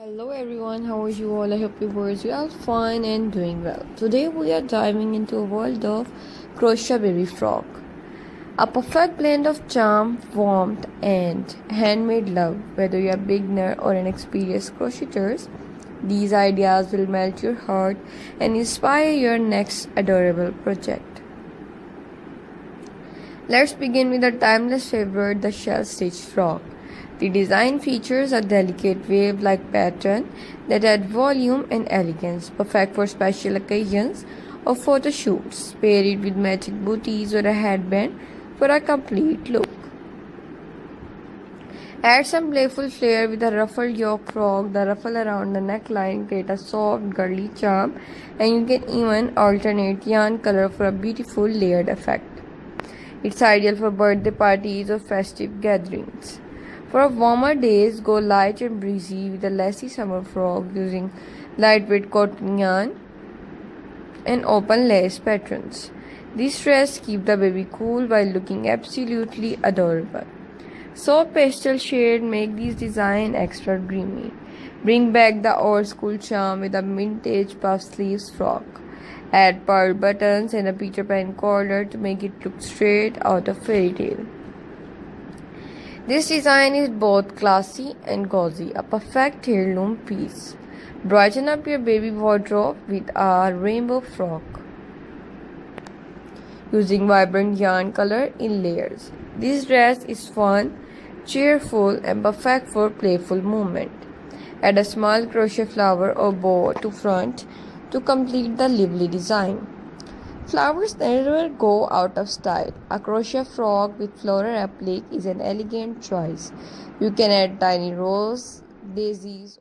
Hello everyone, how are you all? I hope you boys are all fine and doing well. Today we are diving into a world of crochet baby frock. A perfect blend of charm, warmth and handmade love. Whether you are a beginner or an experienced crocheter, these ideas will melt your heart and inspire your next adorable project. Let's begin with a timeless favorite, the shell stitch frock. The design features a delicate wave-like pattern that adds volume and elegance, perfect for special occasions or photo shoots. Pair it with matching booties or a headband for a complete look. Add some playful flair with a ruffled yoke frock. The ruffle around the neckline create a soft, girly charm, and you can even alternate yarn color for a beautiful layered effect. It's ideal for birthday parties or festive gatherings. For warmer days, go light and breezy with a lacy summer frock using lightweight cotton yarn and open lace patterns. These dress keep the baby cool while looking absolutely adorable. Soft pastel shade make these designs extra dreamy. Bring back the old school charm with a vintage puff sleeves frock. Add pearl buttons and a Peter Pan collar to make it look straight out of fairy tale. This design is both classy and cozy, a perfect heirloom piece. Brighten up your baby wardrobe with a rainbow frock using vibrant yarn color in layers. This dress is fun, cheerful, and perfect for playful movement. Add a small crochet flower or bow to front to complete the lively design. Flowers never go out of style. A crochet frock with floral applique is an elegant choice. You can add tiny rose, daisies,